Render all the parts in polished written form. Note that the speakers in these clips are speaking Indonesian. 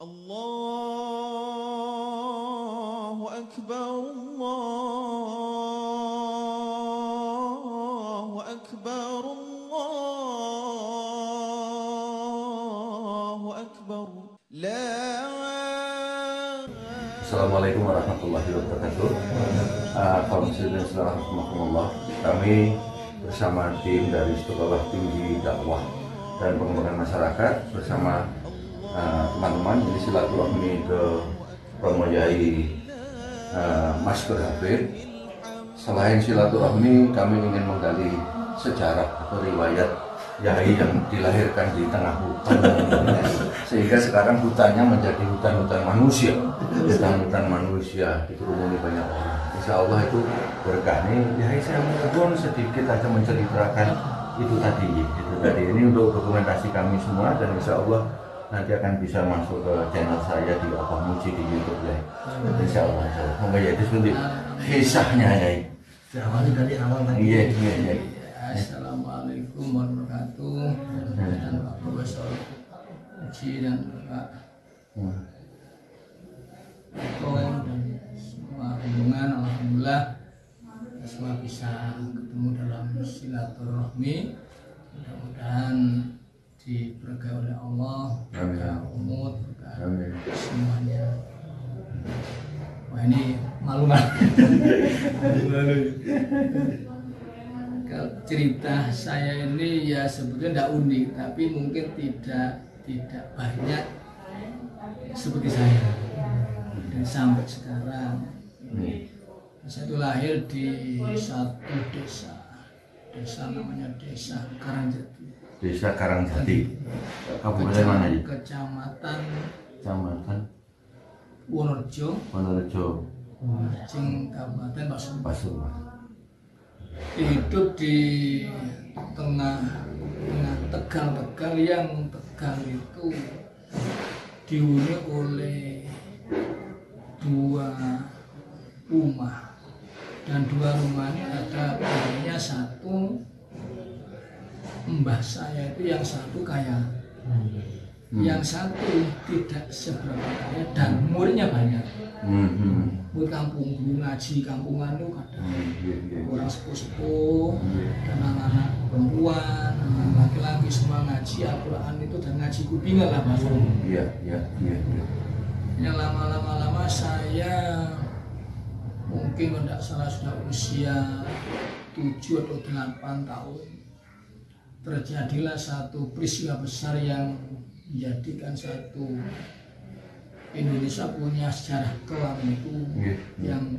Allahu Akbar, Allahu Akbar, Allahu Akbar. Assalamualaikum warahmatullahi wabarakatuh. Kaum muslimin rahimahumullah. Kami bersama tim dari Sekolah Tinggi Dakwah dan Pengembangan Masyarakat bersama teman-teman ini silaturahmi ke Romo Yai Maskur Hafid. Selain silaturahmi, kami ingin menggali sejarah atau riwayat Yai yang dilahirkan di tengah hutan, sehingga sekarang hutannya menjadi hutan-hutan manusia, hutan-hutan manusia dikerumuni banyak orang. Insya Allah itu berkah nih. Yai saya mohon sedikit aja menceritakan itu tadi. Ini untuk dokumentasi kami semua, dan insya Allah nanti akan bisa masuk ke channel saya di Abah Muji di YouTube ya. Insya Allah. Semoga ya itu seperti kisahnya ya. Awalnya dari awal tadi. Iya. Assalamualaikum warahmatullahi wabarakatuh. Dan Pak Profesor Muji dan Pak Eko dan semua hubungan, alhamdulillah semua bisa ketemu dalam silaturahmi. Mudah-mudahan diberkahi oleh Allah, berkah umur, berkah semuanya. Wah ini malu. Kalau cerita saya ini ya sebetulnya tidak unik, tapi mungkin tidak banyak seperti saya. Dan sampai sekarang saya itu lahir di satu desa namanya Desa Karangjati. Desa Karangjati. Kabupaten mana ya? Kecamatan Wonorejo, Kabupaten Pasuruan. Hidup di tengah Tegal yang Tegal itu dihuni oleh dua rumah, dan dua rumah ini ada bedanya satu. Mbah saya itu yang satu kaya, yang satu tidak seberapa kaya dan muridnya banyak. Murid kampung, guru ngaji kampungan itu kadang orang sepuh-sepuh dan anak-anak perempuan, anak laki-laki semua ngaji Al-Quran itu, dan ngaji kupingan lah Mas. Iya. Yang lama saya mungkin tidak salah sudah usia 7 atau 8 tahun, terjadilah satu peristiwa besar yang menjadikan satu Indonesia punya sejarah kelam itu yang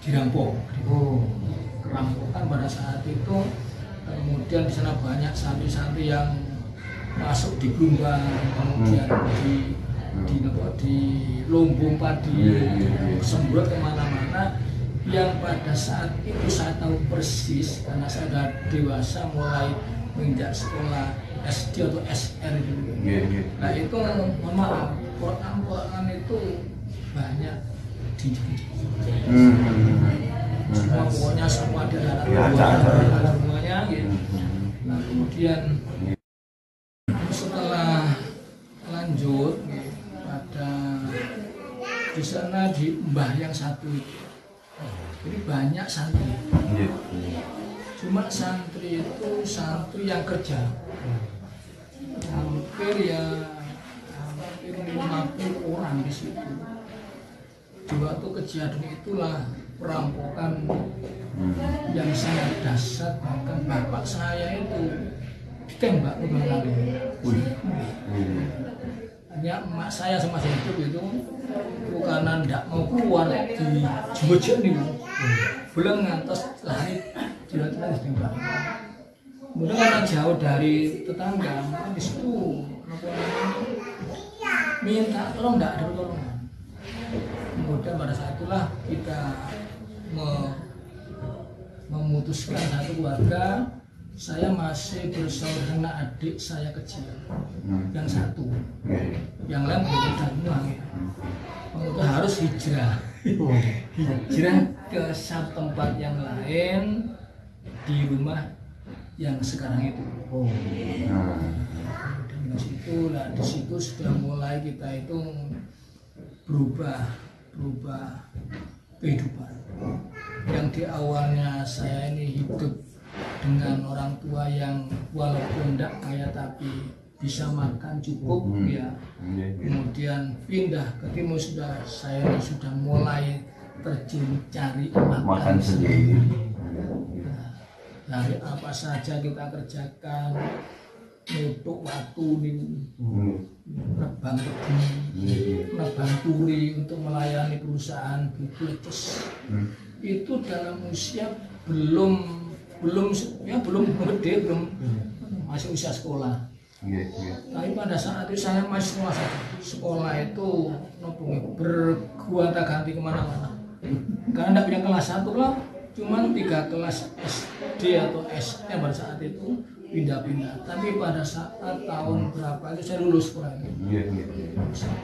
dirampok. Kerampokan pada saat itu, kemudian di sana banyak santri-santri yang masuk di Blumban, kemudian di lumbung padi, sembrot kemana-mana. Yang pada saat itu saya tahu persis karena saya sudah dewasa, mulai menginjak sekolah SD atau SR gitu. Nah itu mohon maaf, Quran itu banyak semua, pokoknya semua di dalam semuanya gitu. Nah kemudian setelah lanjut pada di sana di mbah yang satu itu, jadi banyak santri. Cuma santri itu santri yang kerja, hampir 50 orang di situ. Di waktu kejadian itulah perampokan yang sangat dahsyat, bahkan bapak saya itu ditembak beberapa kali. Hanya emak saya semasa hidup itu karena tidak mau keluar di jebojek nih, belum ngantos lari jalan-jalan ditembak. Kemudian karena jauh dari tetangga, di situ minta tolong, tidak ada pertolongan. Kemudian pada saat itulah kita memutuskan satu keluarga. Saya masih bersaudara adik saya kecil, yang satu, yang lain belum semua. Kemudian harus hijrah ke satu tempat yang lain di rumah yang sekarang itu. dari situ. Nah di situ sudah mulai kita itu berubah kehidupan. Yang di awalnya saya ini hidup dengan orang tua yang walaupun tidak kaya tapi bisa makan cukup, ya. Kemudian pindah ke timur, saya ini sudah mulai terjun cari makan sendiri. Nah, dari apa saja kita kerjakan, nutuk waktu ini, nebang tebu, nebang turi untuk melayani perusahaan bubletes. Itu dalam usia belum gede, masih usia sekolah. Tapi pada saat itu saya masih sekolah itu bergonta-ganti kemana-mana. Karena tidak punya kelas 1 lah, cuma 3 kelas SD atau SM pada saat itu pindah-pindah. Tapi pada saat tahun berapa itu saya lulus sekolah ini.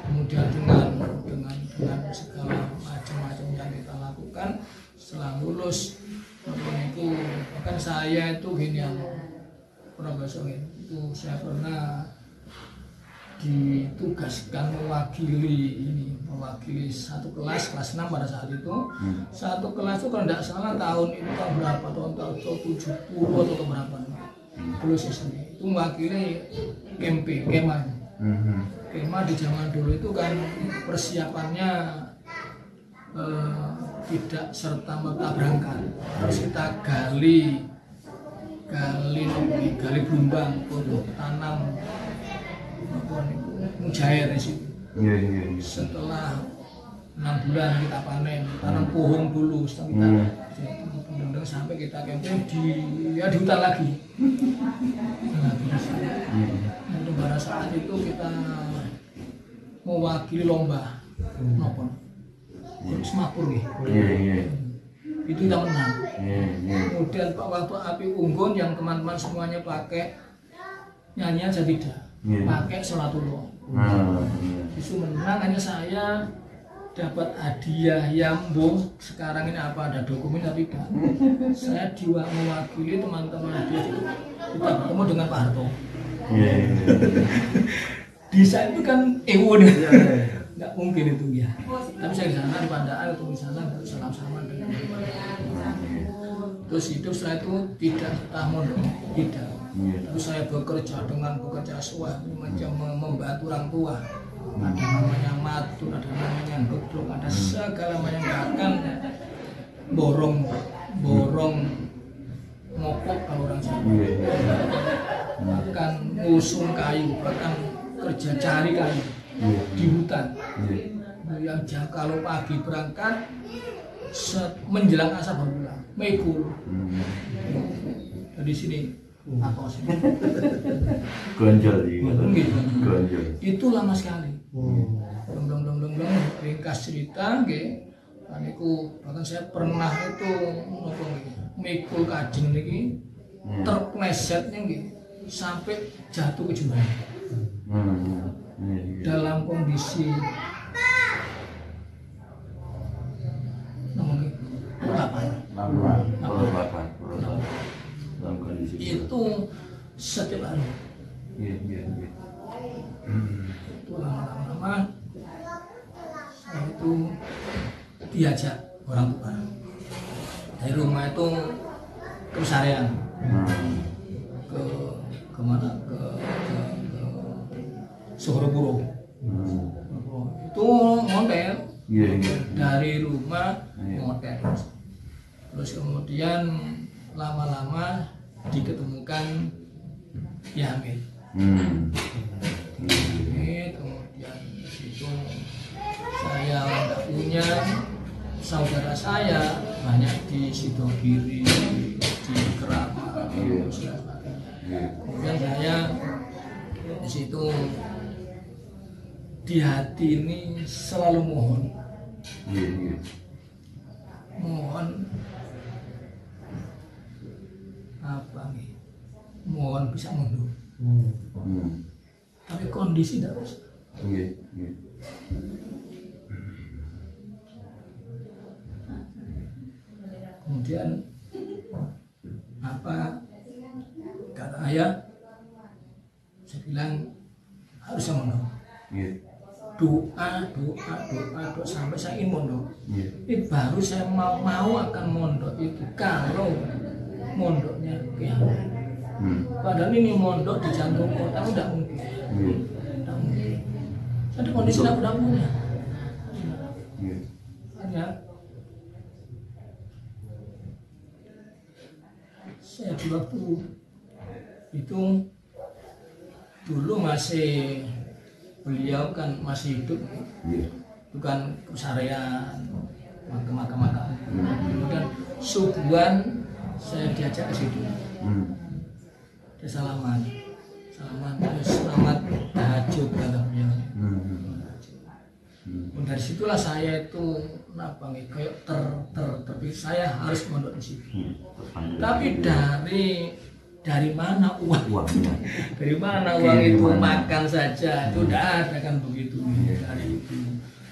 Kemudian dengan segala macam-macam yang kita lakukan setelah lulus itu, bahkan saya itu gini yang profesor itu, saya pernah ditugaskan mewakili satu kelas 6 pada saat itu. Satu kelas itu kalau tidak salah tahun itu tahun berapa, tahun 70 atau berapa, dulu sendiri itu mewakili kemah. Kemah di zaman dulu itu kan persiapannya tidak serta merta berangkat, harus kita gali belumbang untuk tanam mujair di situ. Setelah 6 bulan kita panen, tanam pohon dulu, setelah kita sampai kita camping di hutan lagi. Untuk pada saat itu kita mewakili lomba nopon semapur itu kita menang. Kemudian waktu api unggun yang teman-teman semuanya pakai nyanyian, saya tidak pakai sholatullah. Itu menang, hanya saya dapat hadiah yang sekarang ini apa ada dokumen tapi tidak. Saya mewakili teman-teman dia itu, kita bertemu dengan Pak Harto. Di sana itu kan nggak mungkin itu ya. Tapi saya di sana di Pandaan atau di sana salam-salaman dengan terus hidup. Setelah itu tidak tahun tidak. Terus saya bekerja suah macam membantu orang tua. Ada namanya matur, ada namanya gedung, ada segala macam, bahkan borong ngopok kalau orang Jawa, bahkan ngusung kayu, bahkan kerja cari kayu di hutan. Yang kalau pagi berangkat menjelang asar baru pulang, mekul. Di sini atau sini gonjol itu lama sekali. Belum ringkas cerita bahkan saya pernah itu mikul kajeng niki terplesetnya sampai jatuh ke jurang dalam kondisi itu setiap hari. Itu lama-lama saya itu diajak orang tua dari rumah itu ke Sarean, ke mana ke Suhropuro. Itu ngonten dari rumah ngonten. Terus kemudian lama-lama diketemukan Yamil. Kemudian di situ saya tidak punya saudara, saya banyak di Sidogiri, di Kerama, kemudian saya di situ di hati ini selalu mohon apa nih, mohon bisa mundur. Tapi kondisi tidak bisa. Kemudian apa kata ayah, saya bilang doa sampai saya ingin mondok. Iya. Ini baru saya mau akan mondok itu kalau mondoknya kiamat. Padahal ini mondok di jantung kota udah mungkin. Tidak mungkin. Ada kondisi tidak punya. Hanya saya di waktu itu dulu masih beliau kan masih hidup, bukan kesarian makam. Kemudian subuhan saya diajak ke situ, dia salaman terus selamat tahajud kata beliau. Dari situlah saya itu kayak terpikir saya harus mondok di situ. Tapi dari mana uangnya? Dari mana uang itu makan saja itu tidak ada kan begitu. Dari itu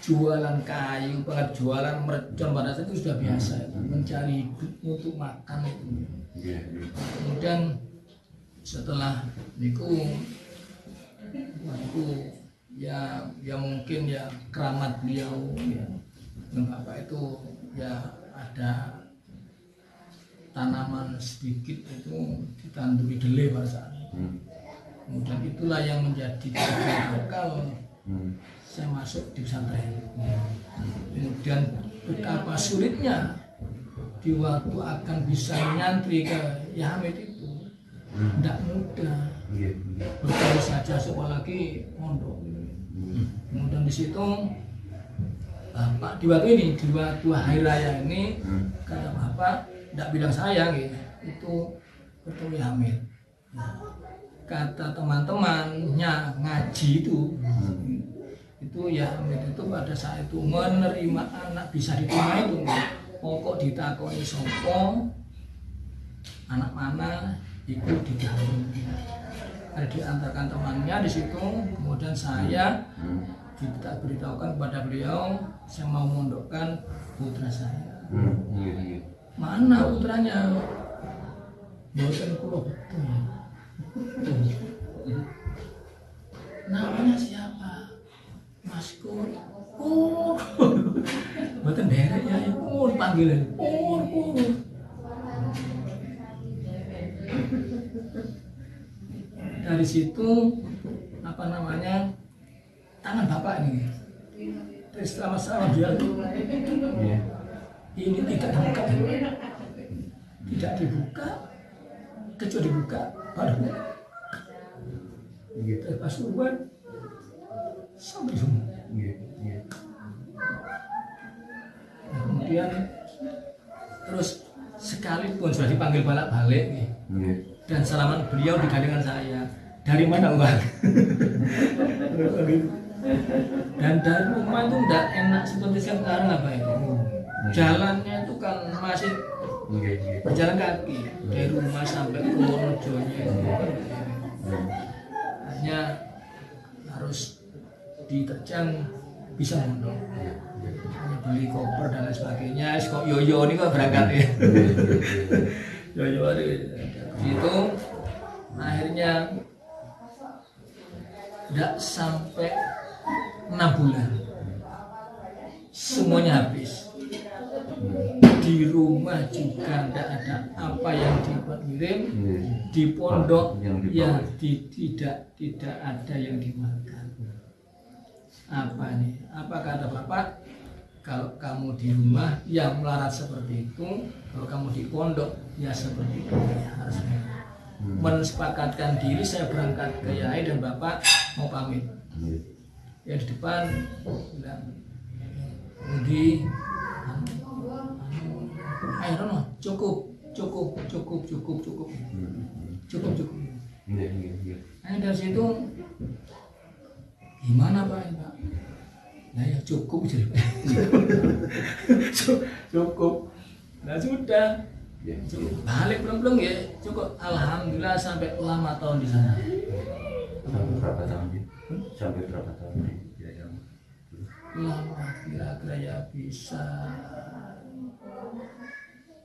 jualan kayu, jualan mercon pada saat itu sudah biasa itu. Mencari hidup untuk makan itu. Kemudian setelah niku ya mungkin ya keramat beliau ya Bapak itu ya ada tanaman sedikit itu ditanduri delay pada saat itu. Kemudian itulah yang menjadi bekal saya masuk di pesantren. Kemudian betapa sulitnya di waktu akan bisa nyantri ke Yahamid itu tidak mudah. Berkali saja apalagi mondok. Kemudian di situ Bapak di waktu hari raya ini kata Bapak tidak bilang saya gitu, itu ketemu Hamid. Kata teman-temannya ngaji itu ya Hamid itu pada saat itu menerima anak bisa diterima itu pokok ditakoni sopo anak mana itu digabung. Ada diantarkan temannya di situ, kemudian saya kita beritahukan kepada beliau saya mau mondokkan putra saya. Mana putranya? Boten kula betul. Namanya siapa? Mas Kur. Boten derek ya, Kur panggilan. Kur. Dari situ tangan Bapak ini terus sama-sama dia ini tidak dibuka kecuali dibuka baru pas uban sampai semua. Kemudian terus sekalipun sudah dipanggil balik dan salaman beliau digandengan saya, dari mana uang? Dan dari rumah itu tidak enak seperti sekarang apa itu. Jalannya itu kan masih berjalan kaki dari rumah sampai ke Wonojonya. Hanya harus diterjang bisa mondok. Beli koper dan lain sebagainya. Kok yoyo ini kok berangkat ya. Yoyo ini. Itu akhirnya tidak sampai 6 bulan semuanya habis. Di rumah juga tidak ada apa yang dibuat ngirim, di pondok ya tidak ada yang dimakan. Apa nih? Apa kata Bapak? Kalau kamu di rumah ya melarat seperti itu, kalau kamu di pondok ya seperti itu ya harus mensepakatkan diri. Saya berangkat ke Yai dan Bapak mau pamit. Ya di depan bilang, Budi, ayo cukup. Nah dari situ gimana Pak? Nah ya cukup jadi cukup. Nah sudah balik belum ya cukup. Alhamdulillah sampai lama tahun di sana. Sampai berapa tahun sih? Sampai berapa tahun sih? Lama kira-kira ya bisa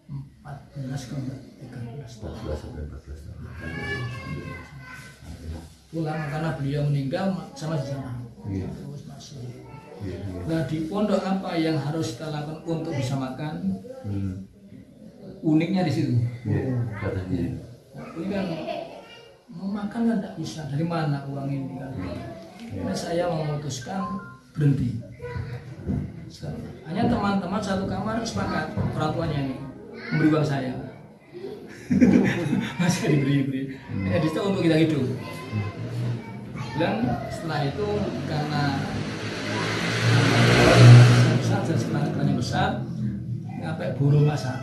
14 ke 13 tahun. 14 sampai 14 tahun. Itu lama karena beliau meninggal sama di sana. Terus masih. Iya, iya. Nah di pondok apa yang harus kita lakukan untuk bisa makan? Uniknya di situ. Iya, katanya. Ini kan mau makan kan tidak bisa, dari mana uang ini kan? Nah, saya memutuskan berhenti. Hanya teman-teman satu kamar sepakat, orang tuanya ini memberi uang saya. Masih diberi. Jadi itu untuk kita hidup. Dan setelah itu karena besar dan setelah besar, ngapain buru masak.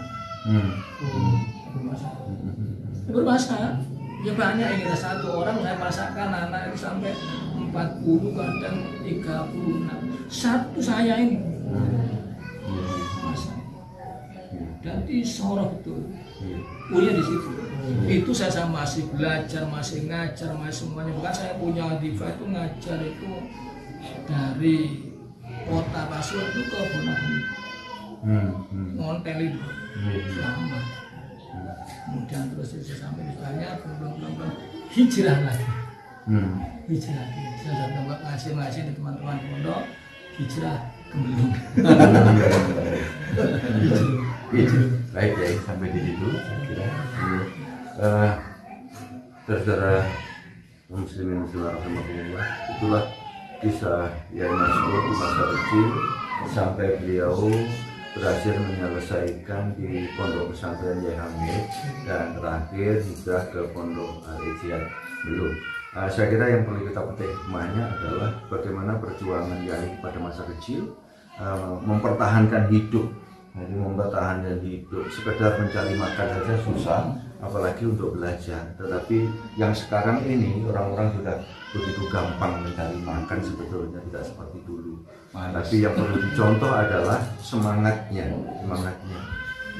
Buru masak. Ya banyak ini, satu orang saya masakkan anak itu sampai 40 kadang 36. Satu saya ini masak. Dan disorot betul. Punya di situ. Itu saya masih belajar, masih ngajar, masih semuanya. Bukan saya punya diva itu ngajar itu dari kota Pasuruan itu ke Bonabuntu. Ngontel itu lama. Kemudian terus saya sampai di sana, belum hijrah lagi. Hijrah lagi. Saya dapat ngasih di teman-teman pondok, hijrah kembali. Baik ya, sampai di situ saya kira. Saudara muslimin muslimat rahimakumullah, itulah kisah yang masyhur di masa kecil sampai beliau berhasil menyelesaikan di pondok pesantren Yai Hamid dan terakhir hijrah ke pondok Al-Ijtihad belum. Saya kira yang perlu kita petik hikmahnya adalah bagaimana perjuangan Yai pada masa kecil mempertahankan hidup. Jadi mempertahankan hidup, sekedar mencari makan saja susah, apalagi untuk belajar. Tetapi yang sekarang ini orang-orang sudah begitu gampang mencari makan sebetulnya, tidak seperti dulu. Tapi yang perlu dicontoh adalah semangatnya.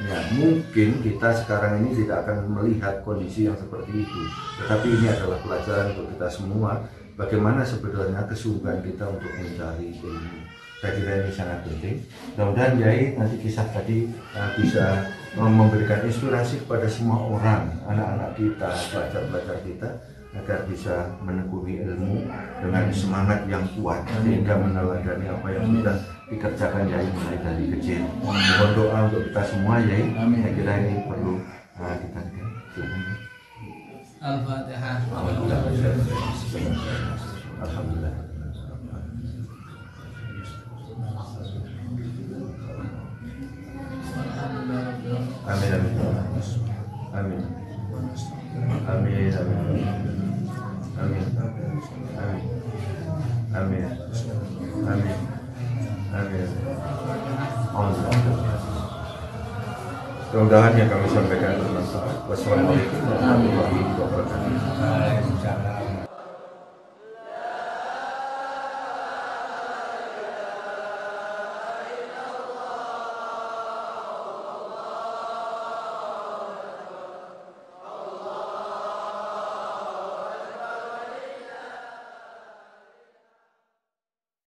Ya, mungkin kita sekarang ini tidak akan melihat kondisi yang seperti itu, tetapi ini adalah pelajaran untuk kita semua. Bagaimana sebetulnya kesungguhan kita untuk mencari ilmu. Saya kira ini sangat penting. Mudah-mudahan Yai nanti kisah tadi bisa memberikan inspirasi kepada semua orang, anak-anak kita, pelajar-pelajar kita, agar bisa menekuni ilmu dengan semangat yang kuat sehingga meneladani apa yang sudah dikerjakan Yai mulai dari kecil. Mohon doa untuk kita semua Yai. Saya kira ini perlu kita Al-Fatihah. Alhamdulillah. Amin amin amin amin amin amin amin amin. Mudah-mudahan yang kami sampaikan bermanfaat. Wassalamualaikum warahmatullahi wabarakatuh.